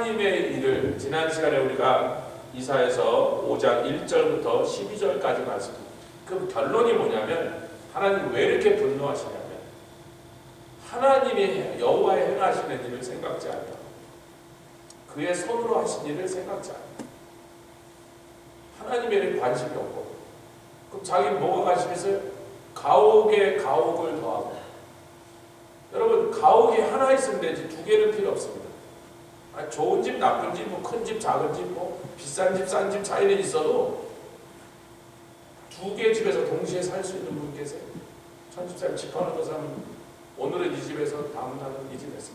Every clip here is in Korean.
하나님의 일을 지난 시간에 우리가 이사야서 5장 1절부터 12절까지 말씀. 그 결론이 뭐냐면 하나님 왜 이렇게 분노하시냐면 하나님이 여호와의 행하시는 일을 생각지 않아. 그의 손으로 하신 일을 생각지 않아. 하나님의 일에 관심이 없고 그럼 자기는 뭐가 관심 있어요? 가옥에 가옥을 더하고. 여러분 가옥이 하나 있으면 되지 두 개는 필요 없습니다. 좋은 집, 나쁜 집, 뭐 큰 집, 작은 집, 뭐 비싼 집, 싼 집 차이는 있어도 두 개 집에서 동시에 살 수 있는 분 계세요. 천집사님 집 하나 더 사면 오늘은 이 집에서 다음 날은 이 집에서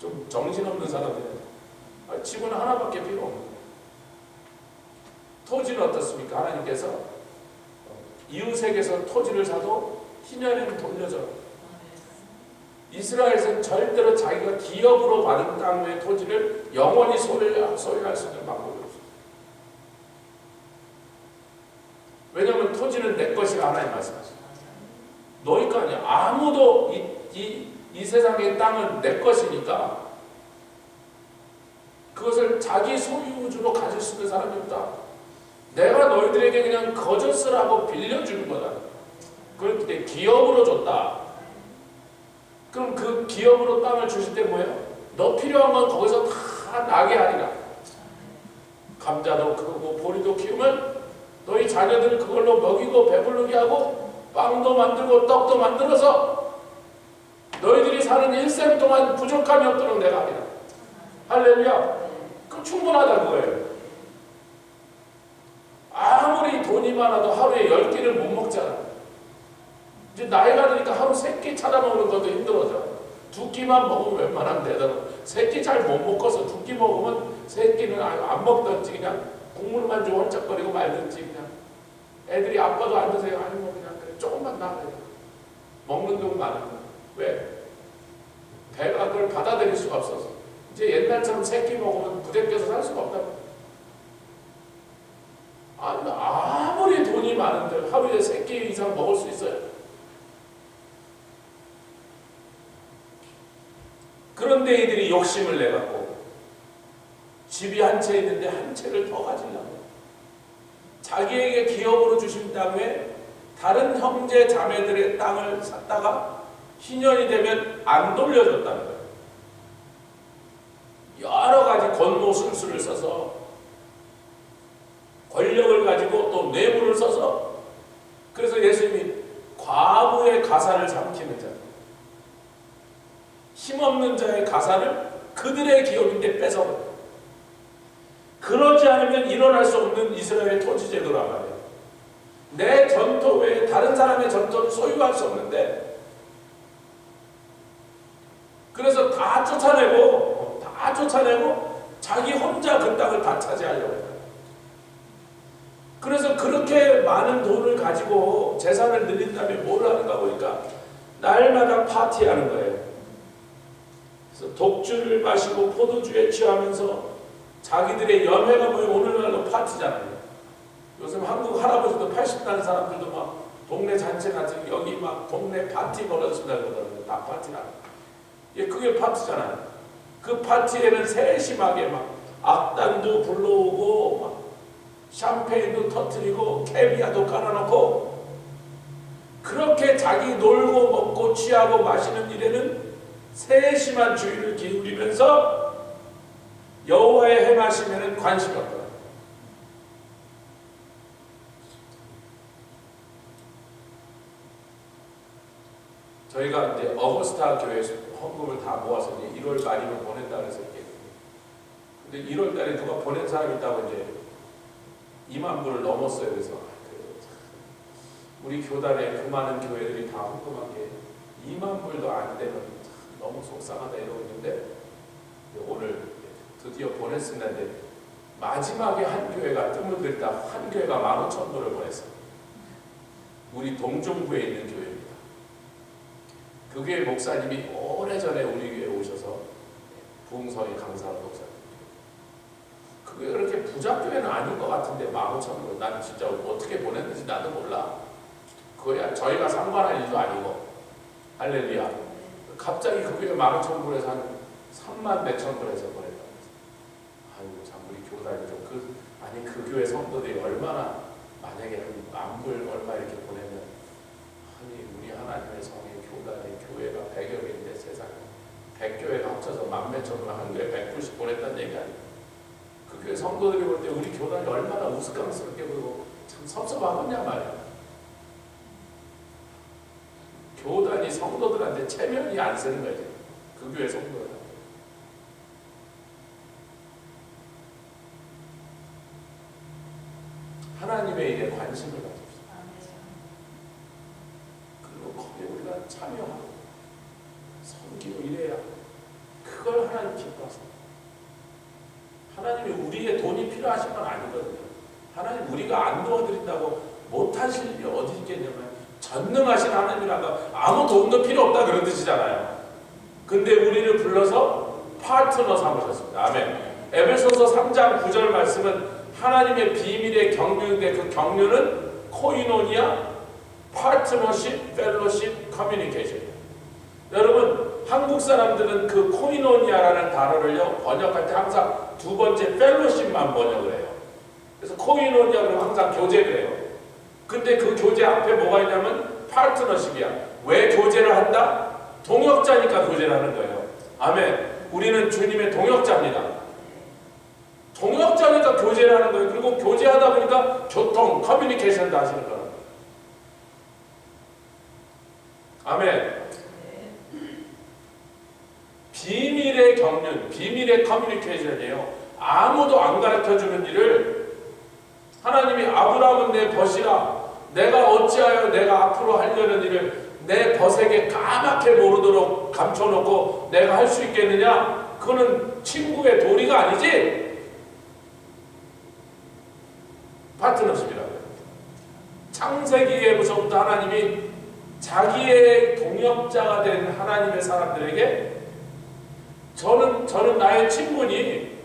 좀 정신없는 사람들은 집은 하나밖에 필요 없는 거예요. 토지는 어떻습니까? 하나님께서 이웃에게서 토지를 사도 희년에는 돌려줘요. 이스라엘에서는 절대로 자기가 기업으로 받은 땅 외의 토지를 영원히 소유할 수 있는 방법이 없어요. 왜냐하면 토지는 내 것이라 하나님 말씀하시죠. 너희 거 아니야. 아무도 이 세상의 땅은 내 것이니까 그것을 자기 소유주로 가질 수 있는 사람이 없다. 내가 너희들에게 그냥 거저을 하고 빌려주는 거다. 그럴 때 기업으로 줬다. 그럼 그 기업으로 땅을 주실 때 뭐예요? 너 필요한 건 거기서 다 나게 하리라. 감자도 크고 보리도 키우면 너희 자녀들 그걸로 먹이고 배부르게 하고 빵도 만들고 떡도 만들어서 너희들이 사는 일생 동안 부족함이 없도록 내가 하리라. 할렐루야. 그럼 충분하다 그거예요. 아무리 돈이 많아도 하루에 10끼를 못 먹잖아. 이제 나이가 드니까 하루 3끼 찾아 먹는 것도 힘들어져. 2끼만 먹으면 웬만하면 되더라고. 3끼 잘 못 먹어서 2끼 먹으면 3끼는 안 먹든지 그냥 국물만 좀 헐쩍거리고 말든지 그냥 애들이 아빠도 안 드세요. 아니 뭐 그냥 그래. 조금만 나가요. 먹는 돈 많은 거. 왜? 배가 그걸 받아들일 수가 없어서. 이제 옛날처럼 3끼 먹으면 부대껴서 살 수가 없다고. 아무리 돈이 많은데 하루에 3끼 이상 먹을 수 있어요. 그런데 이들이 욕심을 내갖고 집이 한 채 있는데 한 채를 더 가지려고 자기에게 기업으로 주신 땅에 다른 형제 자매들의 땅을 샀다가 희년이 되면 안 돌려줬다는 거예요. 여러 가지 권모술수를 써서 권력을 가지고 또 뇌물을 써서 그래서 예수님이 과부의 가사를 삼키는 자, 힘없는 자의 가사를 그들의 기업인데 뺏어버려요. 그러지 않으면 일어날 수 없는 이스라엘의 토지제도란 말이에요. 내 전토 외에 다른 사람의 전토를 소유할 수 없는데 그래서 다 쫓아내고 자기 혼자 그 땅을 다 차지하려고 해요. 그래서 그렇게 많은 돈을 가지고 재산을 늘린 다음에 뭘 하는가 보니까 날마다 파티하는 거예요. 그래서 독주를 마시고 포도주에 취하면서 자기들의 연회가 뭐예요? 오늘날로 파티잖아요. 요즘 한국 할아버지도 80 나는 사람들도 막 동네 잔치 같은 여기 막 동네 파티 벌어진다 그러더라고요. 다 파티라. 예, 그게 파티잖아요. 그 파티에는 세심하게 막 악단도 불러오고 막 샴페인도 터뜨리고 캐비아도 깔아놓고 그렇게 자기 놀고 먹고 취하고 마시는 일에는 세심한 주의를 기울이면서 여호와의 행하심에는 관심이 없다. 저희가 이제 어거스타 교회 헌금을 다 모아서 이제 1월 말이면 보낸다 그래서 이렇게. 근데 1월 달에 누가 보낸 사람이 있다고 이제 2만 불을 넘었어요. 그래서 우리 교단에 그 많은 교회들이 다 헌금한 게 2만 불도 안 되면 너무 속상하다 이러고 있는데 오늘 드디어 보냈습니다. 마지막에 한 교회가 뜸을 들다 한 교회가 15,000불을 보냈어요. 우리 동중부에 있는 교회입니다. 그 교회 목사님이 오래전에 우리 교회에 오셔서 부흥성의 강사로 목사님. 그게 그렇게 부자 교회는 아닌 것 같은데 15,000불. 난 진짜 어떻게 보냈는지 나도 몰라. 그거야 저희가 상관할 일도 아니고. 할렐루야. 갑자기 그 교회 15,000불에서 한 3만 몇천 불에서 보냈다. 아이고 참 우리 교단이 좀 아니 그 교회 성도들이 얼마나 만약에 한 10,000불 얼마 이렇게 보내면 아니 우리 하나님의 성의 교단의 교회가 100여 개인데 세상에 100교회가 합쳐서 10,000 몇천 불 한 교회 100불씩 보냈다는 얘기 아니에요. 그 교회 성도들이 볼 때 우리 교단이 얼마나 우스꽝스럽게 보이고 참 섭섭하겠냐 말이야. 교단이 성도들한테 체면이 안 쓰는 거지. 그 교회 성도들한테. 하나님의 일에 관심을 가집시다. 그리고 거기에 우리가 참여하고 섬기고 이래야 그걸 하나님 기뻐하세요. 하나님이 우리의 돈이 필요하신 건 아니거든요. 하나님 우리가 안 도와드린다고 못하실 일이 어디 있겠냐면 전능하신 하나님이라가 아무 도움도 필요 없다 그런 뜻이잖아요. 근데 우리를 불러서 파트너 삼으셨습니다. 아멘. 에베소서 3장 9절 말씀은 하나님의 비밀의 경륜인데 그 경륜은 코이노니아, 파트너십, 펠로십, 커뮤니케이션. 여러분 한국 사람들은 그 코이노니아라는 단어를요 번역할 때 항상 두 번째 펠로십만 번역을 해요. 그래서 코이노니아 그러면 항상 교제를 해요. 근데 그 교제 앞에 뭐가 있냐면 파트너십이야. 왜 교제를 한다? 동역자니까 교제를 하는 거예요. 아멘. 우리는 주님의 동역자입니다. 동역자니까 교제를 하는 거예요. 그리고 교제하다 보니까 교통, 커뮤니케이션도 하시는 거예요. 아멘. 비밀의 경륜, 비밀의 커뮤니케이션이에요. 아무도 안 가르쳐주는 일을 하나님이 아브라함은 내 벗이라 내가 어찌하여 내가 앞으로 하려는 일을 내 벗에게 까맣게 모르도록 감춰놓고 내가 할 수 있겠느냐? 그거는 친구의 도리가 아니지? 파트너십이라고요. 창세기에서부터 하나님이 자기의 동역자가 된 하나님의 사람들에게 저는 나의 친구니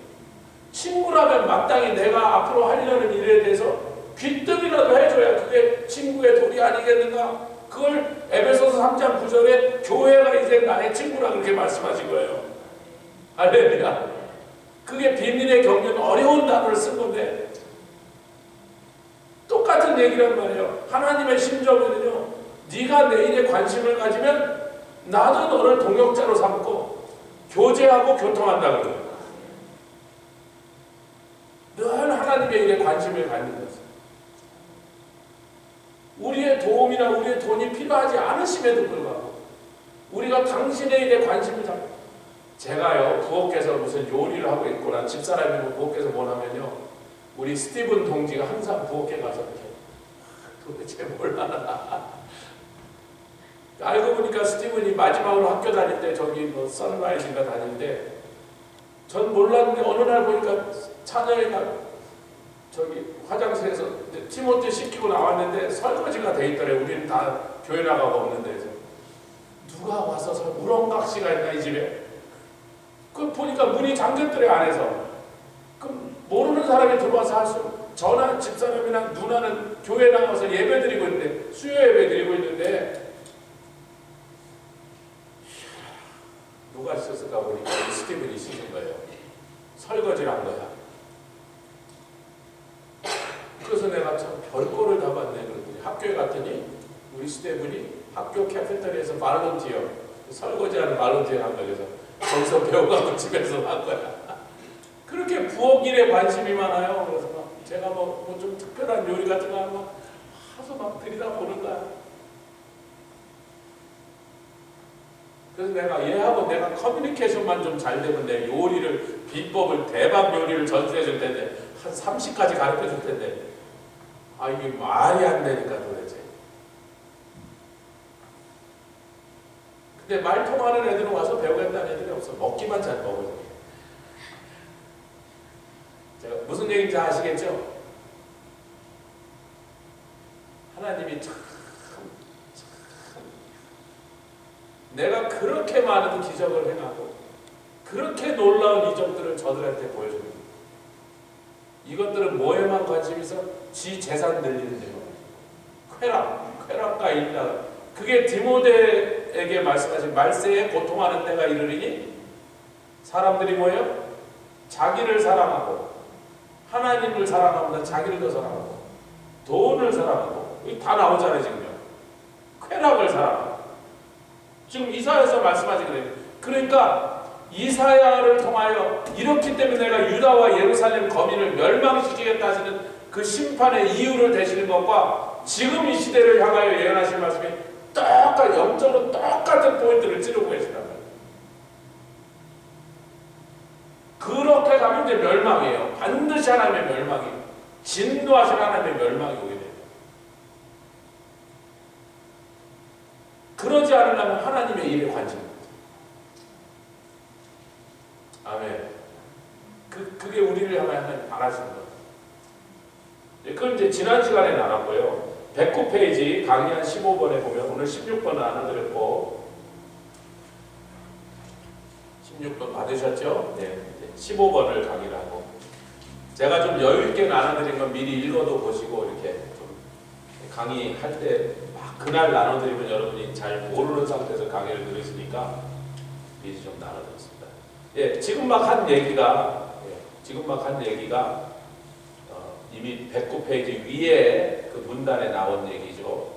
친구라면 마땅히 내가 앞으로 하려는 일에 대해서 귀뜸이라도 해줘야 그게 친구의 도리 아니겠는가? 그걸 에베소서 3장 9절에 교회가 이제 나의 친구라 그렇게 말씀하신 거예요. 할렐루야. 그게 비밀의 경륜 어려운 단어를 쓴 건데 똑같은 얘기란 말이에요. 하나님의 심정에는요. 네가 내 일에 관심을 가지면 나도 너를 동역자로 삼고 교제하고 교통한다 그래요. 늘 하나님의 일에 관심을 갖는 것은 우리의 도움이나 우리의 돈이 필요하지 않으심에도 불구하고 우리가 당신의 일에 관심을 잡고 제가요 부엌에서 무슨 요리를 하고 있거나 집사람이 부엌에서 뭘 하면요 우리 스티븐 동지가 항상 부엌에 가서 이렇게 도대체 뭘 하나 알고 보니까 스티븐이 마지막으로 학교 다닐 때 저기 뭐 선라이즈인가 다닐 때 전 몰랐는데 어느 날 보니까 차녀가 저기 화장실에서 티모티 씻기고 나왔는데 설거지가 돼 있더래. 우리는 다 교회 나가고 없는데 그래서 누가 와서 우렁각시가 있나 이 집에. 그 보니까 문이 잠겼더래 안에서. 그럼 모르는 사람이 들어와서 할 수. 저나 집사람이나 누나는 교회 나가서 예배 드리고 있는데 수요 예배 드리고 있는데 누가 있었을까 보니까 스티븐이 씻은 거예요. 설거지를 한 거야. 그래서 내가 참 별거를 다 봤네. 그랬더니 학교에 갔더니 우리 스티븐이 학교 캐피터리에서 발런티어 설거지하는 발런티어 한 거예요. 그래서 거기서 배워가고 집에서 한 거야. 그렇게 부엌 일에 관심이 많아요. 그래서 막 제가 뭐 좀 특별한 요리 같은 거 하면 하서 막 들여다보는 거야. 그래서 얘하고 내가 커뮤니케이션만 좀 잘 되면 내 요리를, 비법을, 대박 요리를 전수해 줄 텐데, 한 30까지 가르쳐 줄 텐데, 아, 이게 말이 안 되니까 도대체. 근데 말 통하는 애들은 와서 배우겠다는 애들이 없어. 먹기만 잘 먹어요. 제가 무슨 얘기인지 아시겠죠? 하나님이 참 내가 그렇게 많은 기적을 행하고 그렇게 놀라운 이적들을 저들한테 보여줍니다. 이것들은 뭐에만 관심이 있어? 지 재산 늘리는 데요. 쾌락과 일다. 그게 디모데에게 말씀하신 말세에 고통하는 때가 이르리니 사람들이 뭐예요? 자기를 사랑하고 하나님을 사랑하보다 자기를 더 사랑하고 돈을 사랑하고 이게 다 나오잖아요. 지금요. 쾌락을 사랑하고 지금 이사야에서 말씀하지 그래요. 그러니까 이사야를 통하여 이렇기 때문에 내가 유다와 예루살렘 거민을 멸망시키겠다 하시는 그 심판의 이유를 대시는 것과 지금 이 시대를 향하여 예언하실 말씀이 영적으로 똑같은 포인트를 찌르고 계시단 말이에요. 그렇게 가면 이제 멸망이에요. 반드시 하나님의 멸망이, 진노하신 하나님의 멸망이 오게 돼요. 그러지 않으려면 하나님의 일에 관심입니다. 아멘. 그게 우리를 향하여 하나님 바라시는 거예요. 그건 이제 지난 시간에 나눴고요. 109페이지 강의 한 15번에 보면 오늘 16번 나눠드렸고 16번 받으셨죠? 네. 15번을 강의를 하고 제가 좀 여유있게 나눠드린 건 미리 읽어도 보시고 이렇게 좀 강의할 때 막 그날 나눠드리면 여러분이 잘 모르는 상태에서 강의를 들으시니까 미리 좀 나눠드렸습니다. 예, 지금 막 한 얘기가 이미 109페이지 위에 그 문단에 나온 얘기죠.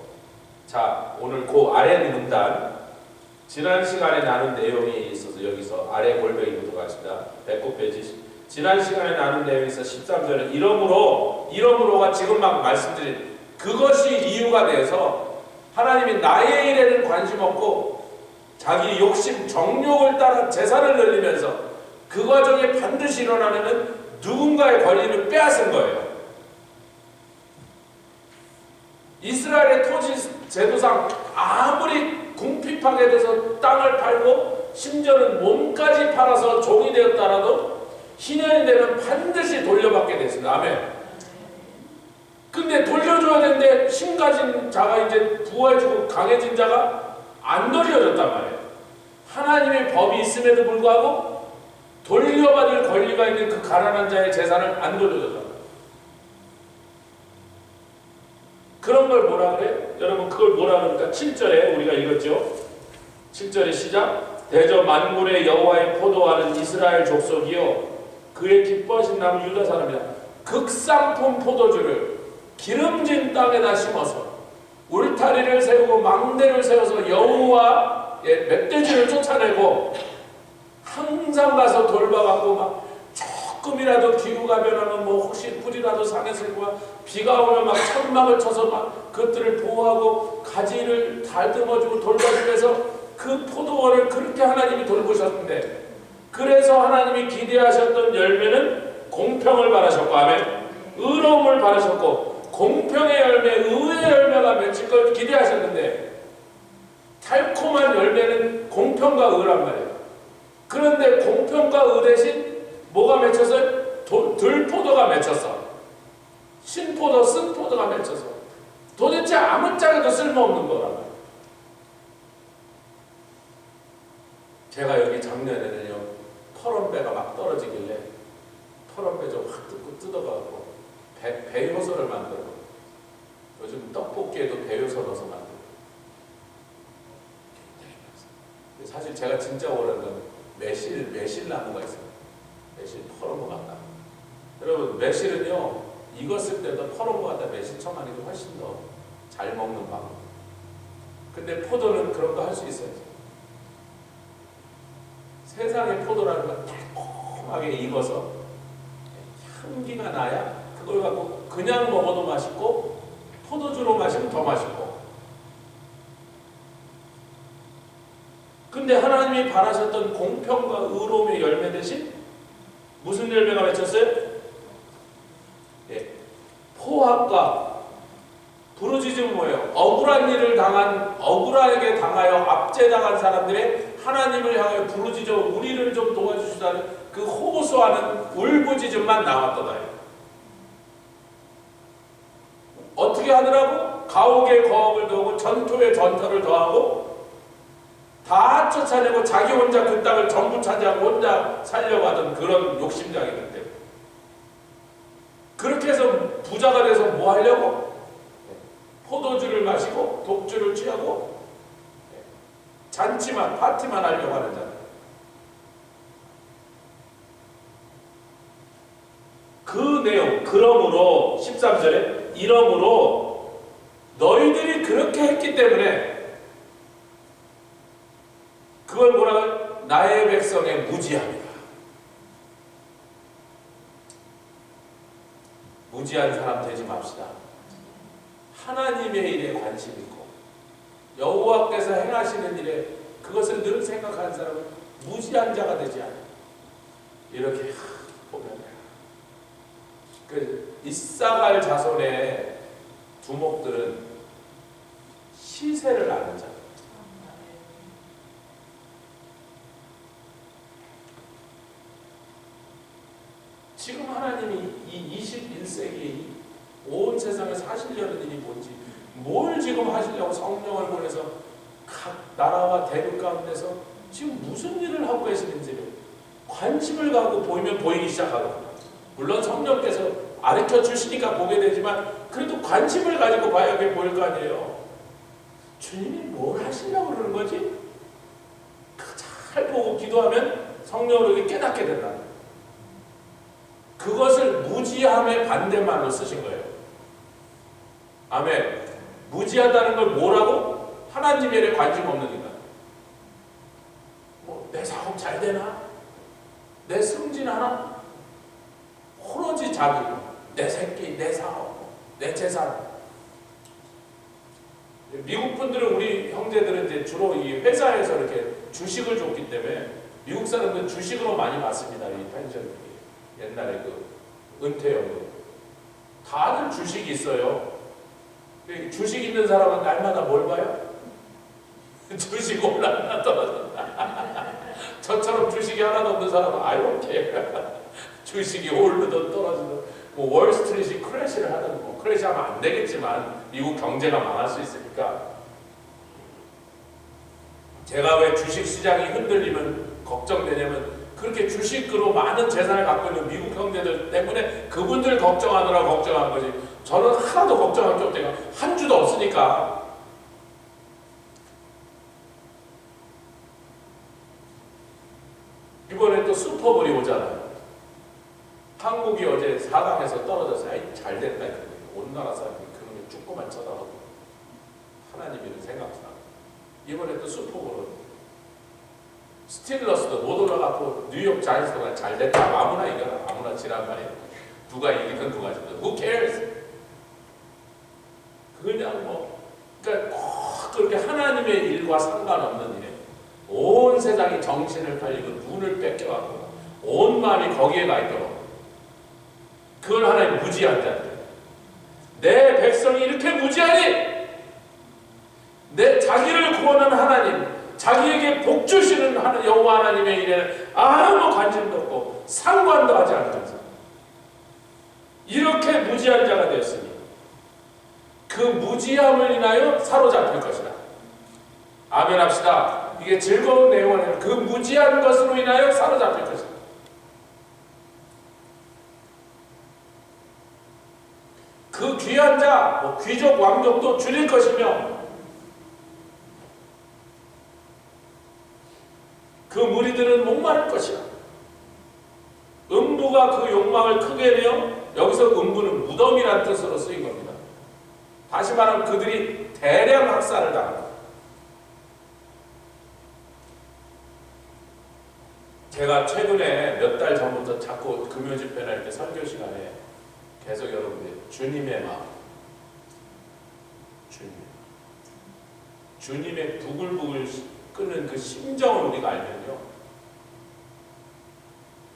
자, 오늘 그 아래 문단 지난 시간에 나눈 내용이 있어서 여기서 아래 골뱅이부터 갑시다. 109페이지 지난 시간에 나눈 내용이 있어 13절에 이러므로가 지금 막 말씀드린 그것이 이유가 돼서 하나님이 나의 일에는 관심 없고 자기 욕심 정욕을 따라 재산을 늘리면서 그 과정에 반드시 일어나는 누군가의 권리를 빼앗은 거예요. 이스라엘의 토지 제도상 아무리 궁핍하게 돼서 땅을 팔고 심지어는 몸까지 팔아서 종이 되었다라도 희년이 되면 반드시 돌려받게 됐습니다. 아멘. 근데 돌려줘야 되는데 힘가진 자가 이제 부해지고 강해진 자가 안 돌려줬단 말이에요. 하나님의 법이 있음에도 불구하고 돌려받을 권리가 있는 그 가난한 자의 재산을 안 돌려줬단 말이에요. 그런 걸 뭐라 그래? 여러분 그걸 뭐라 그러니까 7절에 우리가 읽었죠. 7절의 시작. 대저 만군의 여호와의 포도하는 이스라엘 족속이요 그의 기뻐하신 나무 유다 사람이다. 극상품 포도주를 기름진 땅에다 심어서 울타리를 세우고 망대를 세워서 여호와의 멧돼지를 쫓아내고 항상 가서 돌봐갖고 막 조금이라도 기후가 변하면 뭐 혹시 뿌리라도 상해서 비가 오면 막 천막을 쳐서 막 그것들을 보호하고 가지를 다듬어주고 돌봐주면서 그 포도원을 그렇게 하나님이 돌보셨는데 그래서 하나님이 기대하셨던 열매는 공평을 바라셨고 아멘 의로움을 바라셨고 공평의 열매, 의의 열매가 맺힐 걸 기대하셨는데 달콤한 열매는 공평과 의란 말이에요. 그런데 공평과 의 대신 뭐가 맺혔어요? 들포도가 맺혔어. 신포도, 쓴포도가 맺혀서 도대체 아무짝에도 쓸모없는 거란 말이에요. 제가 여기 작년에는요 펄원배가 막 떨어지길래 펄원배 좀 확 뜯어가고 배효소를 만들고 요즘 떡볶이에도 배효소 넣어서 만들고 사실 제가 진짜 원하는 건 매실나무가 있어요. 매실 퍼런 것 같다. 여러분 매실은요 익었을 때도 퍼런 것 같다. 매실청하는 게 훨씬 더 잘 먹는 방법. 근데 포도는 그런 거 할 수 있어요. 세상의 포도라는 건 달콤하게 익어서 향기가 나야 그걸 갖고 그냥 먹어도 맛있고 포도주로 마시면 더 맛있고. 근데 하나님이 바라셨던 공평과 의로움의 열매 대신 무슨 열매가 맺혔어요? 예, 포악과 부르짖음은 뭐예요? 억울한 일을 억울하게 당하여 압제당한 사람들의 하나님을 향하여 부르짖어 우리를 좀 도와주시다는 그 호소하는 울부짖음만 나왔더라. 어떻게 하느라고? 가옥에 거옥을 더하고 전토에 전토를 더하고 다 쫓아내고 자기 혼자 그 땅을 전부 차지하고 혼자 살려고 하던 그런 욕심장이던데 그렇게 해서 부자가 돼서 뭐 하려고? 포도주를 마시고 독주를 취하고 잔치만 파티만 하려고 하는 자. 그 내용, 그러므로 13절에 이러므로 너희들이 그렇게 했기 때문에 그걸 뭐라고요? 나의 백성의 무지함이다. 무지한 사람 되지 맙시다. 하나님의 일에 관심 있고 여호와께서 행하시는 일에 그것을 늘 생각하는 사람은 무지한 자가 되지 않아요. 이렇게 보면 그 이사갈 자손의 두목들은 시세를 아는 자. 지금 하나님이 이 21세기에 온 세상에서 하시려는 일이 뭔지, 뭘 지금 하시려고 성령을 보내서 각 나라와 대륙 가운데서 지금 무슨 일을 하고 계시는지를 관심을 갖고 보이면 보이기 시작하거든요. 물론 성령께서 가르쳐 주시니까 보게 되지만 그래도 관심을 가지고 봐야 그게 보일 거 아니에요. 주님이 뭘 하시려고 그러는 거지? 잘 보고 기도하면 성령으로 깨닫게 된다. 그것을 무지함의 반대말로 쓰신 거예요. 아멘. 무지하다는 걸 뭐라고? 하나님의 일에 관심 없는 인간. 내 사업 잘 되나? 내 승진하나? 오로지 자기, 내 새끼, 내 사업, 내 재산. 미국 분들은, 우리 형제들은 이제 주로 이 회사에서 이렇게 주식을 줬기 때문에 미국 사람들은 주식으로 많이 받습니다. 이 펜션들이. 옛날에 그 은퇴연금. 다들 주식이 있어요. 주식 있는 사람은 날마다 뭘 봐요? 주식 올랐나 떨어졌나. 저처럼 주식이 하나도 없는 사람은 이렇게 주식이 오르든 떨어지든 뭐 월스트리트이 크래시를 하든 뭐 크래시하면 안 되겠지만 미국 경제가 망할 수 있으니까. 제가 왜 주식 시장이 흔들리면 걱정되냐면 그렇게 주식으로 많은 재산을 갖고 있는 미국 형제들 때문에 그분들 걱정하느라 걱정한 거지. 저는 하나도 걱정할 게 없대요. 한 주도 없으니까. 이번에 또 슈퍼볼이 오잖아요. 한국이 어제 4강에서 떨어져서 잘 됐다. 온 나라 사람이 그놈의 축구만 쳐다보고 하나님 이런 생각도 나고. 이번에 또 슈퍼볼은 스틸러스도 못 올라가고 뉴욕 자이언츠가 잘 됐다. 아무나 이겨라. 아무나 지란 말이에요. 누가 이기든 누가 지든 Who cares? 그냥 뭐 그러니까 꼭 그렇게 하나님의 일과 상관없는 일에 온 세상이 정신을 팔리고 눈을 뺏겨가고 온 마음이 거기에 가 있도록 그걸 하나님 무지한 자들. 내 백성이 이렇게 무지하니 내 자기를 구원하는 하나님, 자기에게 복 주시는 여호와 하나님의 일에는 아무 관심도 없고 상관도 하지 않으면서 이렇게 무지한 자가 되었으니 그 무지함을 인하여 사로잡힐 것이다. 아멘 합시다. 이게 즐거운 내용은 아니라 그 무지한 것으로 인하여 사로잡힐 것이다. 그 귀한 자, 귀족 왕족도 줄일 것이며 그 무리들은 목마를 것이다. 음부가 그 욕망을 크게 내어, 여기서 음부는 무덤이라는 뜻으로 쓰인 겁니다. 다시 말하면 그들이 대량 학살을 당한다. 제가 최근에 몇 달 전부터 자꾸 금요 집회나 이렇게 설교 시간에 계속 여러분들 주님의 마음, 주님의 부글부글 끄는 그 심정을 우리가 알면요,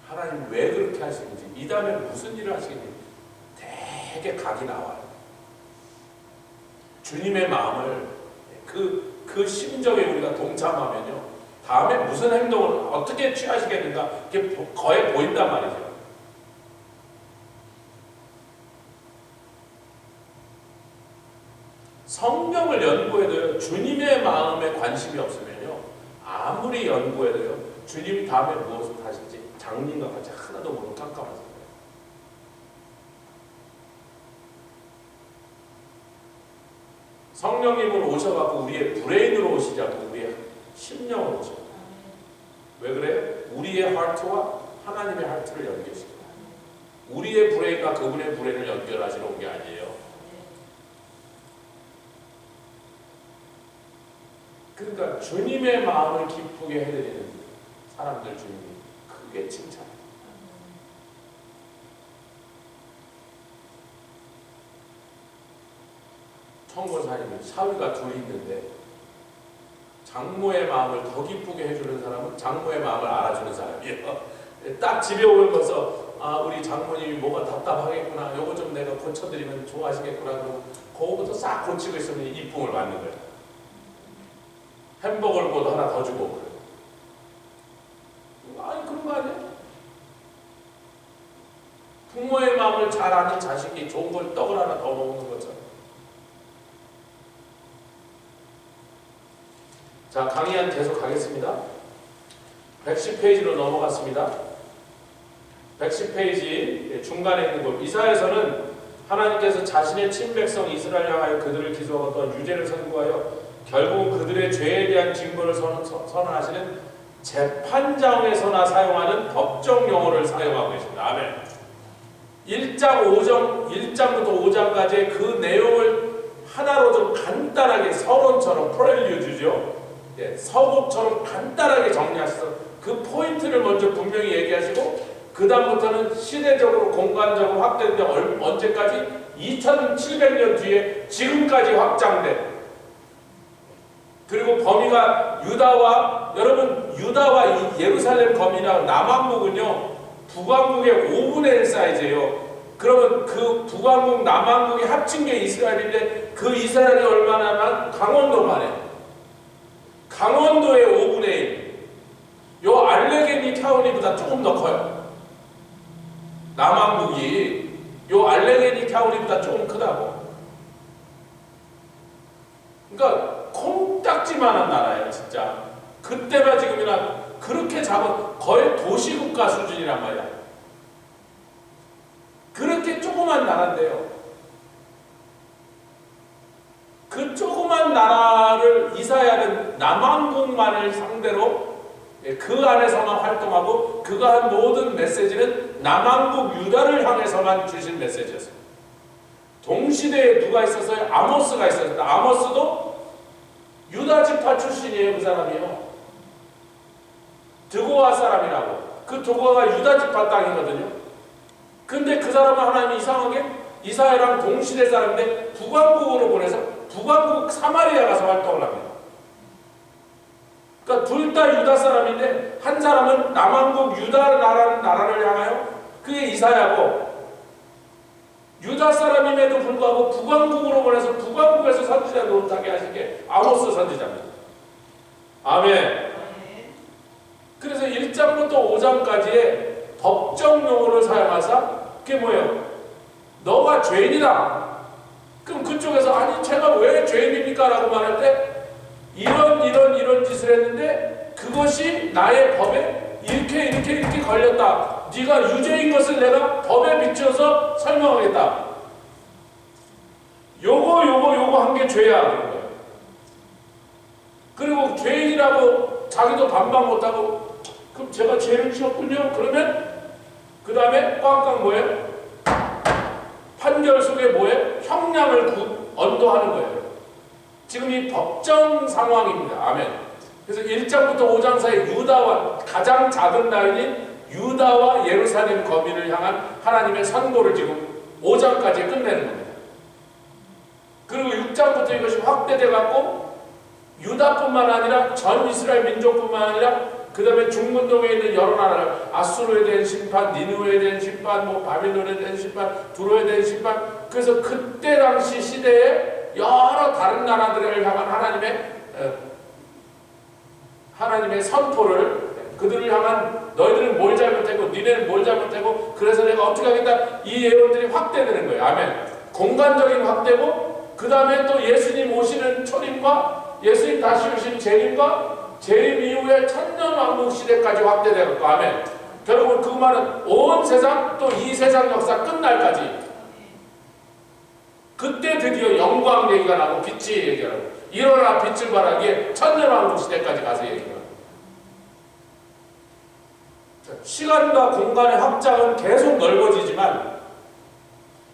하나님 왜 그렇게 하시는지, 이 다음에 무슨 일을 하시는지 되게 각이 나와요. 주님의 마음을 그 심정에 우리가 동참하면요, 다음에 무슨 행동을 어떻게 취하시겠는가 그게 거의 보인단 말이죠. 성경을 연구해도요, 주님의 마음에 관심이 없으면요, 아무리 연구해도요, 주님이 다음에 무엇을 하실지 장님과 같이 하나도 모르고 깜깜하세요. 성령님은 오셔갖고 우리의 브레인으로 오시지 않고 우리의 심령으로 오셔요. 왜 그래요? 우리의 하트와 하나님의 하트를 연결시켜요. 우리의 불행과 그분의 불행을 연결하시러 온 게 아니에요. 그러니까 주님의 마음을 기쁘게 해드리는 사람들 주님이 크게 칭찬해요. 청고사님은 사위가 둘이 있는데 장모의 마음을 더 기쁘게 해주는 사람은 장모의 마음을 알아주는 사람이에요. 딱 집에 오면서 우리 장모님이 뭐가 답답하겠구나, 요거 좀 내가 고쳐드리면 좋아하시겠구나, 그러고 그거부터 싹 고치고 있으면 이쁨을 받는 거예요. 햄버거를 뭐 하나 더 주고 그래요. 아니 그런 거 아니에요? 부모의 마음을 잘 아는 자식이 좋은 걸 떡을 하나 더 먹는 거죠. 자, 강의한 계속 가겠습니다. 110페이지로 넘어갔습니다. 110페이지 중간에 있는 곳. 이사야서는 하나님께서 자신의 친백성 이스라엘 향하여 그들을 기소하고 또한 유죄를 선고하여 결국 그들의 죄에 대한 징벌을 선언하시는 재판장에서나 사용하는 법정 용어를 사용하고 계십니다. 아멘. 1장부터 5장까지의 그 내용을 하나로 좀 간단하게 서론처럼 프렐류드죠. 서곡처럼 간단하게 정리하셔서 그 포인트를 먼저 분명히 얘기하시고 그 다음부터는 시대적으로 공간적으로 확대된 언제까지? 2700년 뒤에 지금까지 확장된, 그리고 범위가 유다와, 여러분 유다와 이 예루살렘 거미나 남왕국은요 북왕국의 5분의 1 사이즈예요. 그러면 그 북왕국 남왕국이 합친 게 이스라엘인데 그 이스라엘이 얼마나 강원도만 해요. 강원도의 5분의 1. 요 알레게니 타운이보다 조금 더 커요. 남왕국이 요 알레게니 타운이보다 조금 크다고. 그러니까 콩딱지만한 나라예요, 진짜. 그때나 지금이나 그렇게 작은, 거의 도시국가 수준이란 말이야. 그렇게 조그만 나라인데요. 그 조그만 나라를 이사야는 남왕국만을 상대로 그 안에서만 활동하고 그가 한 모든 메시지는 남왕국 유다를 향해서만 주신 메시지였어요. 동시대에 누가 있었어요? 아모스가 있었어요. 아모스도 유다 지파 출신이에요. 그 사람이요. 드고아 사람이라고. 그 드고아가 유다 지파 땅이거든요. 근데 그 사람은 하나님이 이상하게 이사야랑 동시대 사람인데 북왕국으로 보내서 북왕국 사마리아 가서 활동을 합니다. 그러니까 둘 다 유다 사람인데 한 사람은 남왕국 유다라는 나라를 향하여 그게 이사야고, 유다 사람임에도 불구하고 북왕국으로 보내서 북왕국에서 선지자 노릇하게 하신 게 아모스 선지자입니다. 아멘. 그래서 1장부터 5장까지의 법정 용어를 사용하사 그게 뭐예요? 너가 죄인이다. 그럼 그쪽에서 아니 제가 왜 죄인입니까? 라고 말할 때 이런 짓을 했는데 그것이 나의 법에 이렇게 걸렸다. 네가 유죄인 것을 내가 법에 비춰서 설명하겠다. 요거 한 게 죄야. 그런 거예요. 그리고 죄인이라고 자기도 반박 못하고 그럼 제가 죄를 지었군요. 그러면 그 다음에 꽝꽝 뭐예요? 판결 속에 뭐예요? 형량을 언도하는 거예요. 지금 이 법정 상황입니다. 아멘. 그래서 1장부터 5장 사이 유다와 가장 작은 라인인 유다와 예루살렘 거민을 향한 하나님의 선고를 지금 5장까지 끝내는 겁니다. 그리고 6장부터 이것이 확대돼 갖고 유다뿐만 아니라 전 이스라엘 민족뿐만 아니라 그 다음에 중문동에 있는 여러 나라를 아수르에 대한 심판, 니느웨에 대한 심판, 뭐 바빌론에 대한 심판, 두로에 대한 심판. 그래서 그때 당시 시대에 여러 다른 나라들을 향한 하나님의 선포를, 그들을 향한 너희들은 뭘 잘못했고 니네는 뭘 잘못했고 그래서 내가 어떻게 하겠다, 이 예언들이 확대되는 거예요. 아멘. 공간적인 확대고 그 다음에 또 예수님 오시는 초림과 예수님 다시 오신 재림과 재림 이후에 천년왕국 시대까지 확대되었고, 아멘. 결국은 그 말은 온 세상 또 이 세상 역사 끝날까지 그때 드디어 영광 얘기가 나고 빛이 얘기하고 일어나 빛을 발하기에 천년왕국 시대까지 가서 얘기합니다. 시간과 공간의 확장은 계속 넓어지지만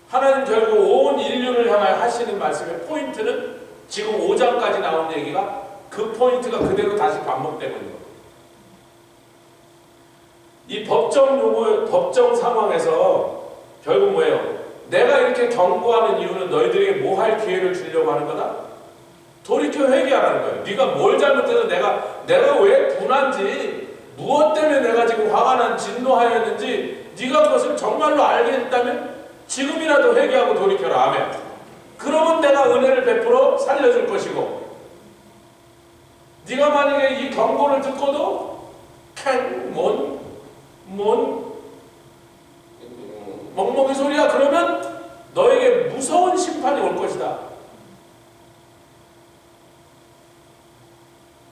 하나님 결국 온 인류를 향하여 하시는 말씀의 포인트는 지금 5장까지 나온 얘기가 그 포인트가 그대로 다시 반복되고 있는 겁니다. 이 법정 상황에서 결국 뭐예요? 내가 이렇게 경고하는 이유는 너희들에게 뭐 할 기회를 주려고 하는 거다? 돌이켜 회개하라는 거예요. 네가 뭘 잘못해서 내가 왜 분한지, 무엇 때문에 내가 지금 화가 난 진노하였는지 네가 그것을 정말로 알겠다면 지금이라도 회개하고 돌이켜라. 아멘. 그러면 내가 은혜를 베풀어 살려줄 것이고, 네가 만약에 이 경고를 듣고도 멍멍이 소리야 그러면 너에게 무서운 심판이 올 것이다.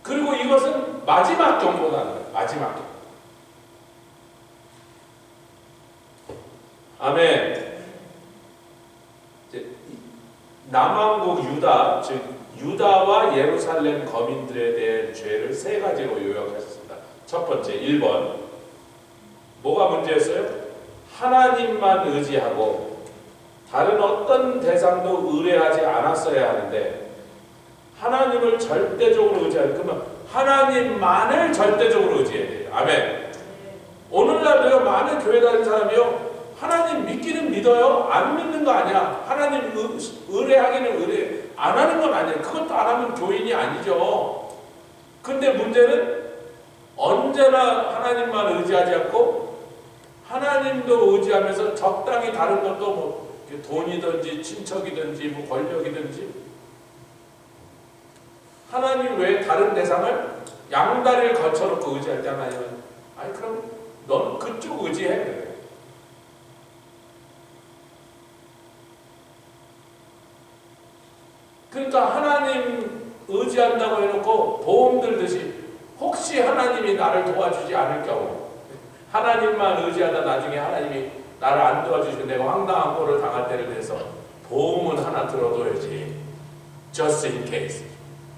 그리고 이것은 마지막 경고라는 거예요. 마지막 경고. 아멘. 남왕국 유다, 즉 유다와 예루살렘 거민들에 대한 죄를 세 가지로 요약하셨습니다. 첫 번째, 1번. 뭐가 문제였어요? 하나님만 의지하고 다른 어떤 대상도 의뢰하지 않았어야 하는데 하나님을 절대적으로 의지하는, 그러면 하나님만을 절대적으로 의지해야 돼요. 아멘. 오늘날 내가 많은 교회 다니는 사람이요, 하나님 믿기는 믿어요. 안 믿는 거 아니야. 하나님 의뢰하기는 의뢰 안 하는 건 아니에요. 그것도 안 하면 교인이 아니죠. 근데 문제는 언제나 하나님만 의지하지 않고 하나님도 의지하면서 적당히 다른 것도 뭐 돈이든지 친척이든지 뭐 권력이든지 하나님 외에 다른 대상을 양다리를 거쳐놓고 의지할 때 하나님은 아니 그럼 넌 그쪽 의지해. 그래. 그러니까 하나님 의지한다고 해놓고 보험 들듯이 혹시 하나님이 나를 도와주지 않을 경우, 하나님만 의지하다 나중에 하나님이 나를 안 도와주시고 내가 황당한 꼴을 당할 때를 대해서 보험은 하나 들어둬야지. Just in case.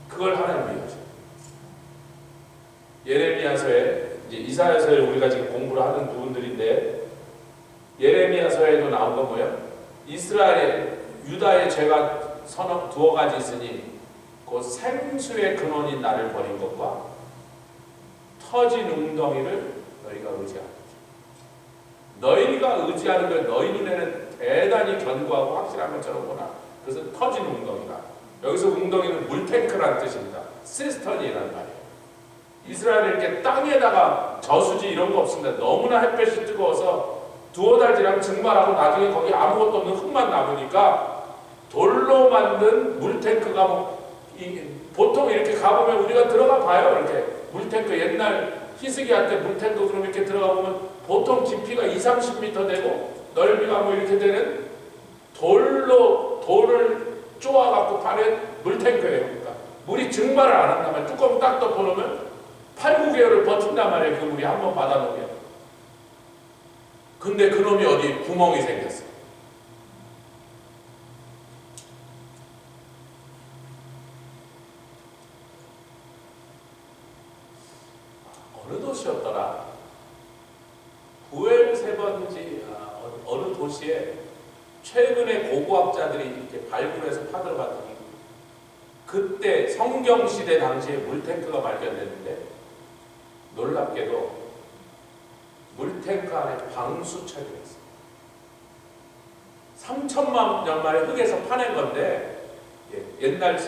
그걸 하나님이 하죠. 예레미야서에, 이제 이사야서에 우리가 지금 공부를 하는 부분들인데, 예레미야서에도 나온 거 뭐예요? 이스라엘, 유다의 죄가 두어 가지 있으니 그 생수의 근원인 나를 버린 것과 터진 웅덩이를 너희가 의지하는 거죠. 너희가 의지하는 걸 너희 눈에는 대단히 견고하고 확실한 것처럼 보나 그것은 터진 웅덩이다. 여기서 웅덩이는 물탱크라는 뜻입니다. 시스턴이라는 말이에요. 이스라엘이 이렇게 땅에다가 저수지 이런 거 없습니다. 너무나 햇볕이 뜨거워서 두어 달 지나면 증발하고 나중에 거기 아무것도 없는 흙만 남으니까 돌로 만든 물탱크가 보통 이렇게 가보면 우리가 들어가 봐요. 이렇게 물탱크 옛날 희스기할 때 물탱크 그럼 이렇게 들어가 보면 보통 깊이가 20-30m 되고 넓이가 뭐 이렇게 되는 돌을 쪼아갖고 파는 물탱크예요. 그러니까 물이 증발을 안 한단 말이에요. 뚜껑 딱 덮어놓으면 8-9개월을 버틴단 말이에요. 그 물이 한번 받아놓으면. 근데 그놈이 어디 구멍이 생겼어요. 어느 도시였더라? 부엘세번지 어느 도시에 최근에 고고학자들이 이렇게 발굴해서 파들어봤더니 그때 성경시대 당시에 물탱크가 발견됐는데 놀랍게도 물탱크 안에 방수철이 있어요. 3천만 년 만에 흙에서 파낸 건데 옛날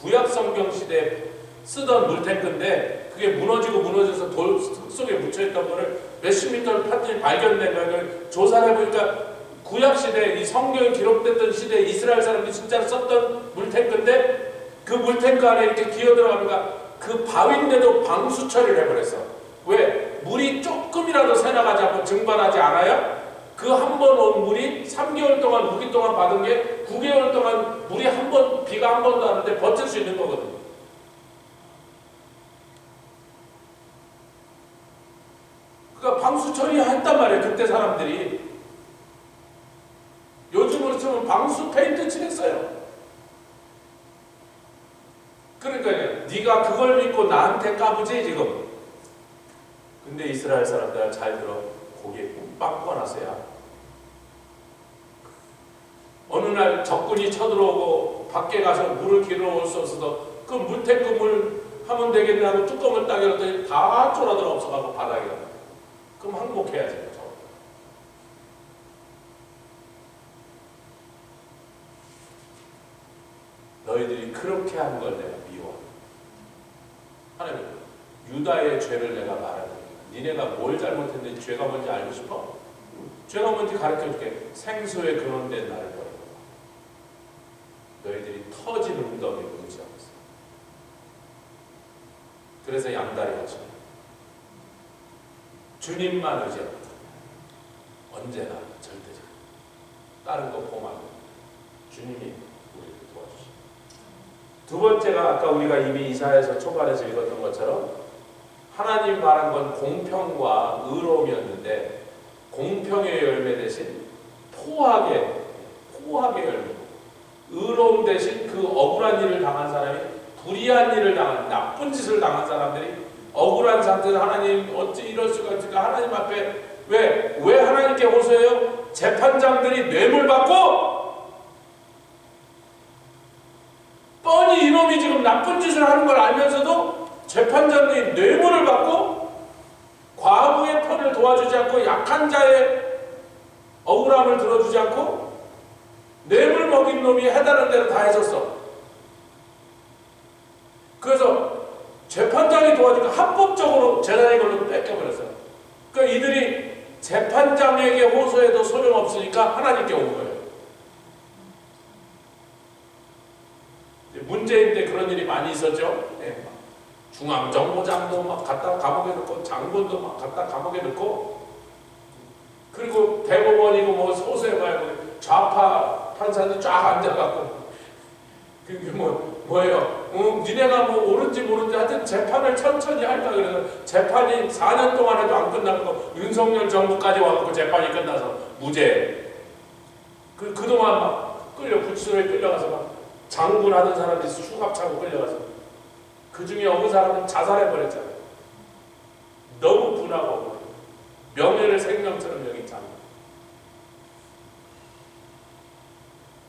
구약 성경 시대에 쓰던 물탱크인데 그게 무너져서 돌 속에 묻혀있던 거를 몇십 미터를 팠더니 발견된 거예요. 조사를 해보니까 구약시대, 이 성경이 기록됐던 시대에 이스라엘 사람들이 진짜로 썼던 물탱크인데 그 물탱크 안에 이렇게 기어들어가니까 그 바위인데도 방수 처리를 해버렸어. 왜? 물이 조금이라도 새나가지 않고 증발하지 않아요? 그 한 번 온 물이 3개월 동안, 6일 동안 받은 게 9개월 동안 물이 한 번, 비가 한 번도 안 오는데 버틸 수 있는 거거든요. 그러니까 방수 처리했단 말이에요. 그때 사람들이. 요즘으로 치면 방수 페인트 칠했어요. 그러니까 네가 그걸 믿고 나한테 까부지 지금. 근데 이스라엘 사람들 잘 들어. 고기에 뿜빵 꺼놨어요. 어느 날 적군이 쳐들어오고 밖에 가서 물을 길어올 수 없어서 그 물탱크 물 하면 되겠냐고 뚜껑을 딱 열었더니 다 쫄아들어 없어가고 바닥에 가요. 그럼 항복해야죠. 너희들이 그렇게 한 걸 내가 미워한다. 하나님, 유다의 죄를 내가 말하는 거야. 니네가 뭘 잘못했는지 죄가 뭔지 알고 싶어? 죄가 뭔지 가르쳐줄게. 생수에 근원된 나를 버리고 너희들이 터진 웅덩이를 의지하고 있어. 그래서 양다리 같이 주님만 의지합니다. 언제나 절대적. 다른 거 보면 주님이 우리를 도와주십니다. 두 번째가 아까 우리가 이미 이사야서 초반에서 읽었던 것처럼 하나님 말한 건 공평과 의로움이었는데 공평의 열매 대신 포악의 열매, 의로움 대신 그 억울한 일을 당한 사람이 불의한 일을 당한, 나쁜 짓을 당한 사람들이 억울한 상태에서 하나님 어찌 이럴 수가 있을까? 하나님 앞에 왜 하나님께 호소해요? 재판장들이 뇌물 받고 뻔히 이놈이 지금 나쁜 짓을 하는 걸 알면서도 재판장들이 뇌물을 받고 과부의 편을 도와주지 않고 약한 자의 억울함을 들어주지 않고 뇌물 먹인 놈이 해달라는 대로 다 해줬어. 그래서 재판장이 도와주니까 합법적으로 재산의 걸로 뺏겨버렸어요. 그러니까 이들이 재판장에게 호소해도 소용없으니까 하나님께 온 거예요. 문재인 때 그런 일이 많이 있었죠. 네. 중앙정보장도 막 갖다 감옥에 넣고 장군도 막 갖다 감옥에 넣고 그리고 대법원이고 뭐 소수해봐야 좌파 판사들 쫙 앉아갖고 그게 뭐예요? 니네가 뭐 옳은지 모른지 하여튼 재판을 천천히 할까 그래서 재판이 4년 동안 해도 안 끝나고 윤석열 정부까지 와갖고 재판이 끝나서 무죄. 그동안 막 구치소에 끌려가서 막 장군 하던 사람들이 수갑 차고 끌려가서 그 중에 어느 사람은 자살해버렸잖아요. 너무 분하고 명예를 생명처럼 여긴 장군.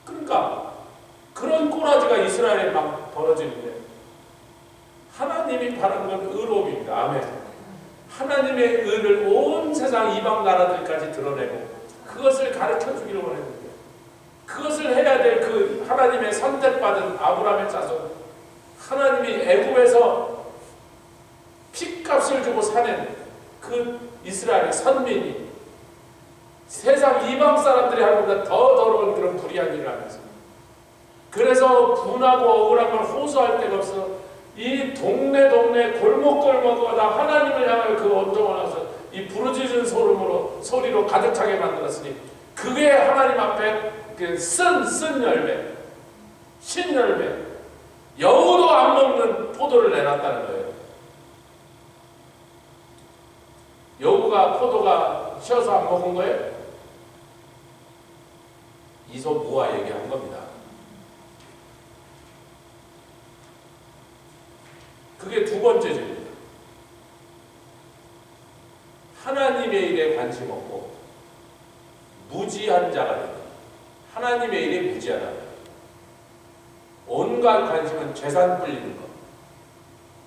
그러니까 그런 꼬라지가 이스라엘에 막 벌어지는데 하나님이 바라는 건 의로움입니다. 아멘. 하나님의 의를 온 세상 이방 나라들까지 드러내고 그것을 가르쳐주기를 원했는데 그것을 해야 될 그 하나님의 선택받은 아브라함의 자손 하나님이 애굽에서 핏값을 주고 사는 그 이스라엘의 선민이 세상 이방 사람들이 하는 것보다 더 더러운 그런 불의한 일을 하면서 그래서 분하고 억울한 걸 호소할 데가 없어 이 동네 골목골목마다 하나님을 향하여 그 언정을 와서 이 부르짖은 소리로 가득 차게 만들었으니 그게 하나님 앞에 그 쓴 열매 신열매 여우도 안 먹는 포도를 내놨다는 거예요. 여우가 포도가 쉬어서 안 먹은 거예요? 이솝우화 얘기한 겁니다. 그게 두 번째 죄입니다. 하나님의 일에 관심 없고 무지한 자가 됩니다. 하나님의 일에 무지하다. 온갖 관심은 재산 불리는 것,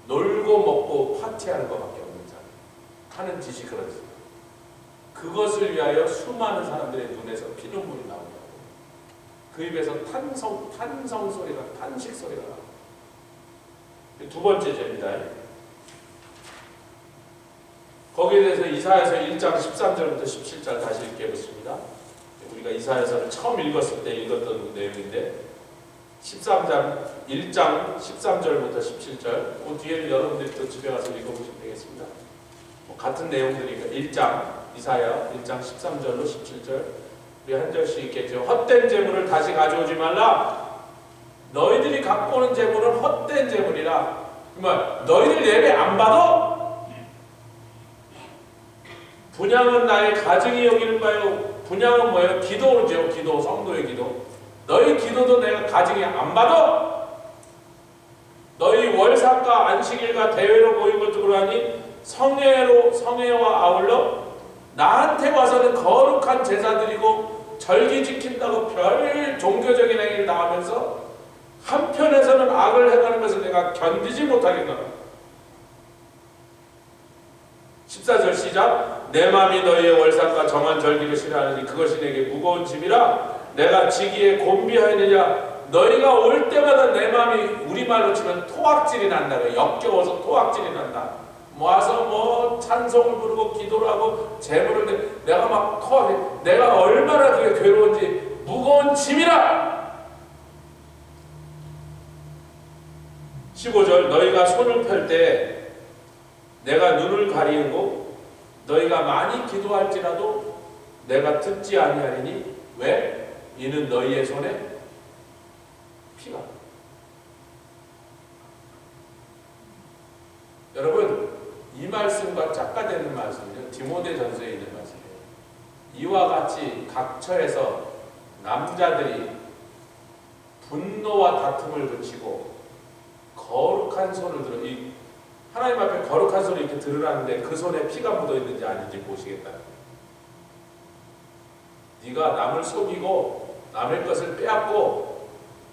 놀고 먹고 파티하는 것밖에 없는 자. 하는 짓이 그렇습니다. 그것을 위하여 수많은 사람들의 눈에서 피눈물이 나온다고. 그 입에서 탄성 소리가, 탄식 소리가 나옵니다. 두 번째 죄입니다. 거기에 대해서 이사야서 1장 13절부터 17절 다시 읽겠습니다. 우리가 이사야서를 처음 읽었을 때 읽었던 내용인데 13장 1장 13절부터 17절 그 뒤에는 여러분들이 또 집에 가서 읽어보시면 되겠습니다. 같은 내용들이니까 1장 이사야 1장 13절로 17절 우리 한 절씩 읽겠죠. 헛된 재물을 다시 가져오지 말라. 너희들이 갖고 오는 재물은 헛된 재물이라. 그러면 너희들 예배 안 받아? 분향은 나의 가증이 여기는 바요. 분향은 뭐예요? 기도죠. 기도, 성도의 기도. 너희 기도도 내가 가증이 안 받아? 너희 월삭과 안식일과 대회로 모인 것도 그러하니 성회와 아울러 나한테 와서는 거룩한 제사 드리고 절기 지킨다고 별 종교적인 행위를 다 하면서 한편에서는 악을 행하는 것을 내가 견디지 못하겠노라. 14절 시작. 내 마음이 너희의 월삭과 정한 절기를 싫어하느니 그것이 내게 무거운 짐이라 내가 지기에 곤비하느냐. 너희가 올 때마다 내 마음이 우리말로 치면 토악질이 난다. 역겨워서 토악질이 난다. 와서 찬송을 부르고 기도를 하고 제물을 내가 막 토하게 내가 얼마나 그게 괴로운지 무거운 짐이라. 15절 너희가 손을 펼 때 내가 눈을 가리우고 너희가 많이 기도할지라도 내가 듣지 아니하리니 왜? 이는 너희의 손에 피가. 여러분 이 말씀과 작가되는 말씀은요 디모데전서에 있는 말씀이에요. 이와 같이 각처에서 남자들이 분노와 다툼을 그치고 거룩한 손을 들어 하나님 앞에 거룩한 손을 이렇게 들으라는데 그 손에 피가 묻어 있는지 아닌지 보시겠다. 네가 남을 속이고 남의 것을 빼앗고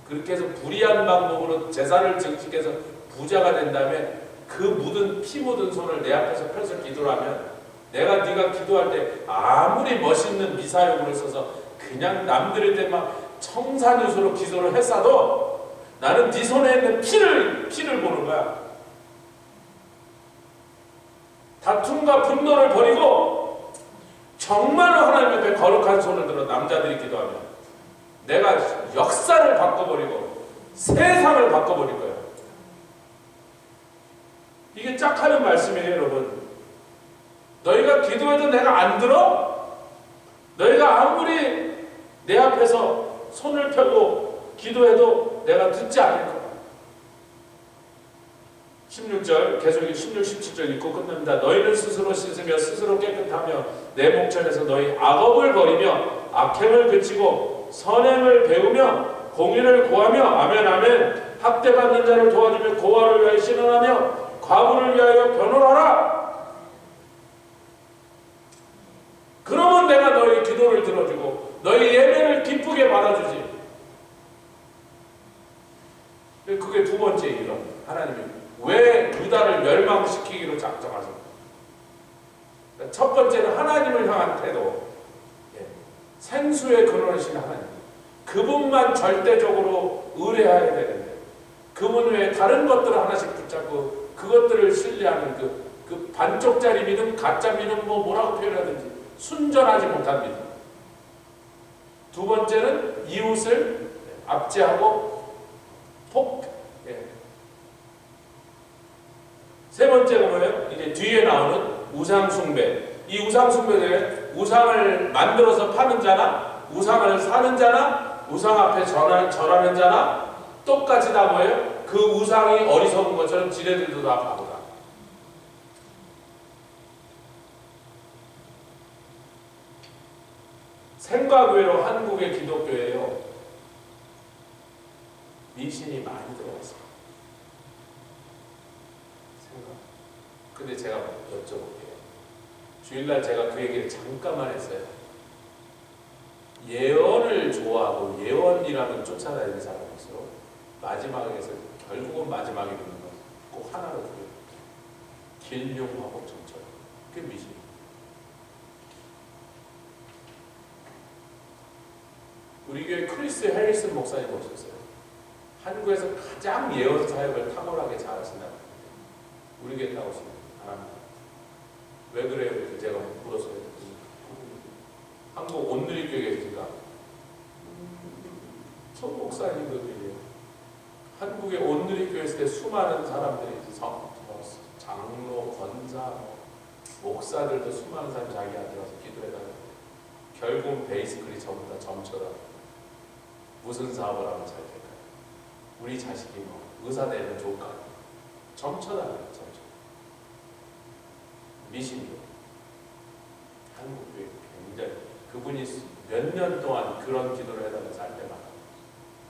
그렇게 해서 불의한 방법으로 제사를 증식해서 부자가 된 다음에 그 피 묻은 손을 내 앞에서 펴서 기도를 하면 내가 네가 기도할 때 아무리 멋있는 미사용을 써서 그냥 남들일 때 막 청산유수로 기도를 했어도 나는 네 손에 있는 피를 보는 거야. 다툼과 분노를 버리고 정말로 하나님 앞에 거룩한 손을 들어 남자들이 기도하면 내가 역사를 바꿔버리고 세상을 바꿔버릴 거예요. 이게 짝 하는 말씀이에요, 여러분. 너희가 기도해도 내가 안 들어? 너희가 아무리 내 앞에서 손을 펴고 기도해도 내가 듣지 않을 거야. 16절 계속 16, 17절 읽고 끝납니다. 너희는 스스로 씻으며 스스로 깨끗하며 내 목전에서 너희 악업을 버리며 악행을 그치고 선행을 배우며 공의를 구하며 아멘 아멘 학대받는 자를 도와주며 고아를 위하여 신원하며 과부를 위하여 변호하라. 그러면 내가 너희 기도를 들어주고 너희 예배를 기쁘게 받아주지. 그게 두 번째 일이라. 하나님이 왜 유다를 멸망시키기로 작정하셨나? 첫 번째는 하나님을 향한 태도. 생수의 근원이신 하나님. 그분만 절대적으로 의뢰해야 되는데 그분 외에 다른 것들을 하나씩 붙잡고 그것들을 신뢰하는 그 반쪽짜리 믿음, 가짜 믿음 뭐라고 표현하든지 순전하지 못합니다. 두 번째는 이웃을 압제하고 세 번째가 뭐예요? 이제 뒤에 나오는 우상숭배. 이 우상숭배에 우상을 만들어서 파는 자나 우상을 사는 자나 우상 앞에 절하는 자나 똑같이 다 뭐예요? 그 우상이 어리석은 것처럼 지네들도 다 바보다. 생과교회로 한국의 기독교예요. 미신이 많이 들어왔어요. 생각. 근데 제가 여쭤볼게요. 주일날 제가 그 얘기를 잠깐만 했어요. 예언을 좋아하고 예언이라면 쫓아다니는 사람일수록 마지막에서 결국은 마지막에 보는 건 꼭 하나로 그래요. 길흉하고 정처럼. 그게 미신이에요. 우리 교회 크리스 해리슨 목사님 오셨어요. 한국에서 가장 예언 사역을 탁월하게 잘하신다고. 우리 교회 따오시면 안 합니다. 왜 그래요? 제가 물었어요. 한국 온누리 교회에 계시니까 전 목사님들이에요. 한국의 온누리 교회 있을 때 수많은 사람들이 장로, 권사, 목사들도 수많은 사람이 자기한테 와서 기도해달라고. 결국 베이스클이 전부 다 점쳐다. 무슨 사업을 하면 잘 될까요? 우리 자식이 의사 되면 좋을까요? 점쳐달라요. 점쳐. 미신이요. 한국교회 굉장히 그분이 몇 년 동안 그런 기도를 해달라고 살 때마다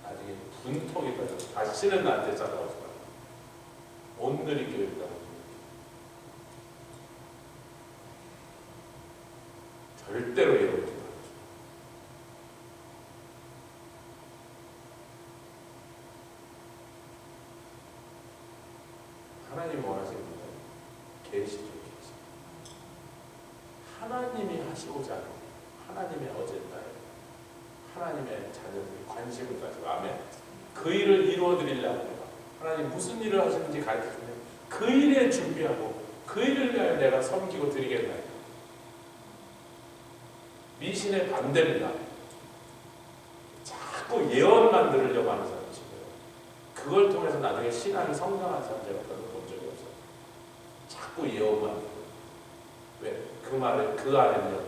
나중에 분통이 터져. 다시는 나한테 찾아오지 마. 온누리 교회다. 절대로 예언하지 말아요. 하나님이 원하시는 건 계시죠. 하나님이 하시고자 하는 하나님의 어젠다에 하나님의 자녀들이 관심을 가지고 아멘. 그 일을 이루어 드리려고 하나님 무슨 일을 하시는지 가르쳐주면 그 일에 준비하고 그 일을 위하여 내가 섬기고 드리겠나이다. 미신의 반대입니다. 자꾸 예언만 들으려고 하는 사람이시고요. 그걸 통해서 나중에 신앙이 성장한 사람 제가 별로 본 적이 없어요. 자꾸 예언만. 왜? 그 말에 그 안에는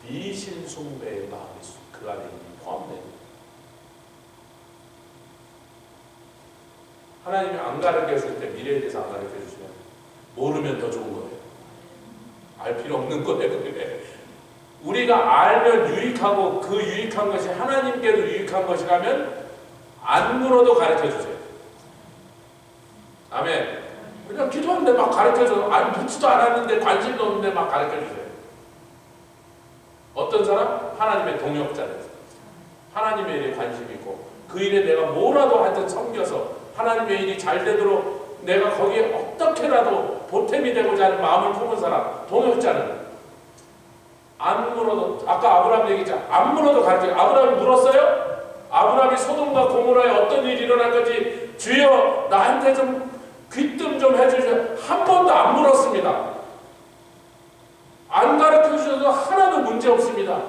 미신 숭배의 마음이 그 안에 포함되어 있는. 하나님이 안 가르쳐줄 때 미래에 대해서 안 가르쳐주시면 모르면 더 좋은 거예요. 알 필요 없는 거예요. 그게. 우리가 알면 유익하고 그 유익한 것이 하나님께도 유익한 것이라면 안 물어도 가르쳐주세요. 아멘. 그냥 기도하는데 막 가르쳐줘. 아니 묻지도 않았는데 관심도 없는데 막 가르쳐주세요. 어떤 사람? 하나님의 동역자들. 하나님의 일에 관심이 있고 그 일에 내가 뭐라도 하여튼 섬겨서 하나님의 일이 잘 되도록 내가 거기에 어떻게라도 보탬이 되고자 하는 마음을 품은 사람, 동역자는 안 물어도, 아까 아브라함 얘기했잖아. 안 물어도 가르쳐요. 아브라함이 물었어요? 아브라함이 소돔과 고모라에 어떤 일이 일어날 건지 주여 나한테 좀 귀뜸 좀 해주세요. 한 번도 안 물었습니다. 안 가르쳐주셔도 하나도 문제 없습니다.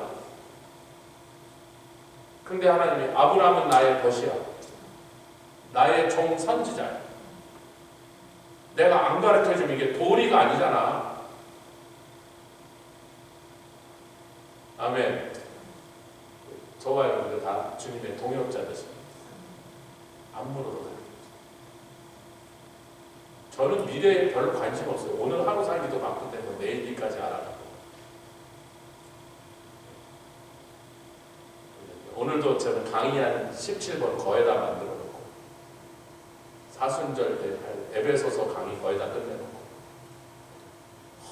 근데 하나님이 아브라함은 나의 벗이야. 나의 종 선지자야. 내가 안 가르쳐주면 이게 도리가 아니잖아. 아멘. 저와 여러분들 다 주님의 동역자 되십니다. 안 물어도 가르쳐주세요. 저는 미래에 별로 관심 없어요. 오늘 하루 살기도 바쁜 데서 내일 일까지 알아가고. 오늘도 저는 강의한 17번 거의 다 만들어 놓고 사순절 때 에베소서 강의 거의 다 끝내놓고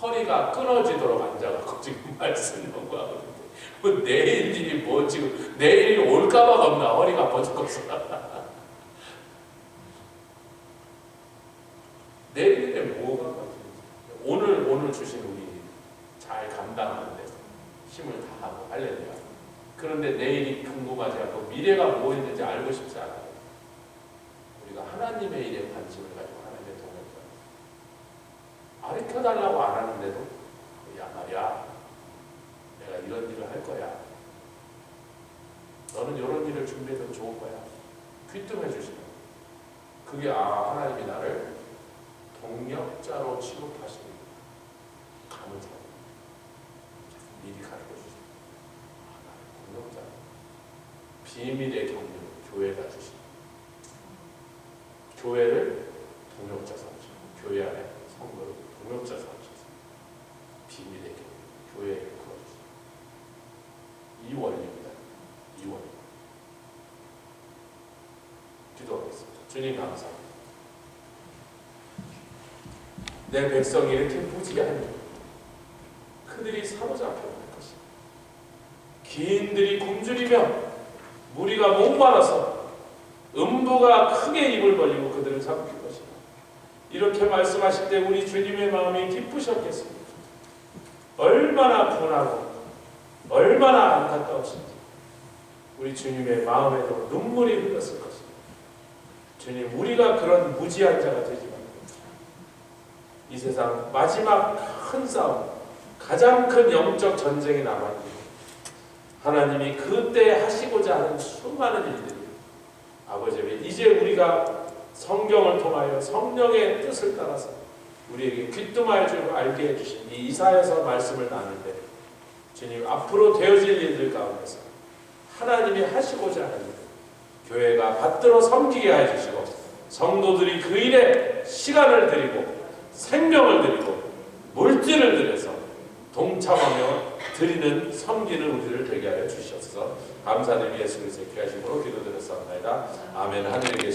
허리가 끊어지도록 앉아갖고 지금 말씀 연구하거든요. 뭐 내일 일이 뭐 지금 내일이 올까봐 겁나. 허리가 아파 죽겠어. 내일에 뭐가 같은지 오늘 주신 우리 잘 감당하는데 힘을 다하고 할렐루야. 그런데 내일이 궁금하지 않고 미래가 뭐 있는지 알고 싶지 않아요. 우리가 하나님의 일에 관심을 가지고 하나님의 동역자 가르쳐달라고 안 하는데도 야 말이야 내가 이런 일을 할 거야. 너는 이런 일을 준비해도 좋을 거야. 귀뜸해 주시면 그게 하나님이 나를 동역자로 취급하시는 감을 잡고 미리 가르쳐 주시고 나를 동역자 비밀의 경륜을 교회가 주시고 교회를 동역자 삼으시고 교회 안에 성도를 동역자 삼으셔서 비밀의 경륜 교회를 풀어주시고 이 원리입니다. 이 원리. 기도하겠습니다. 주님 감사합니다. 내 백성이 이렇게 무지하니 그들이 사로잡혀 갈 것이다. 기인들이 굶주리며 무리가 목마라서 음부가 크게 입을 벌리고 그들을 삼킬 것이다. 이렇게 말씀하실 때 우리 주님의 마음이 기쁘셨겠습니까? 얼마나 분하고 얼마나 안타까우신지 우리 주님의 마음에도 눈물이 흘렀을 것입니다. 주님, 우리가 그런 무지한 자가 되지 말고 이 세상 마지막 큰 싸움, 가장 큰 영적 전쟁이 남아있고 하나님이 그때 하시고자 하는 수많은 일들이 아버지 이제 우리가 성경을 통하여 성령의 뜻을 따라서 우리에게 귀뜸하여 주고 알게 해주신 이 이사야서 말씀을 나눌 때 주님 앞으로 되어질 일들 가운데서 하나님이 하시고자 하는 일 교회가 받들어 섬기게 해주시고 성도들이 그 일에 시간을 드리고 생명을 드리고 물질을 들여서 동참하며 드리는 섬기는 우리를 되게 하여 주시옵소서. 감사드리며 예수 그리스도의 귀하신 이름으로 기도드렸사옵나이다. 아멘. 하늘에 계신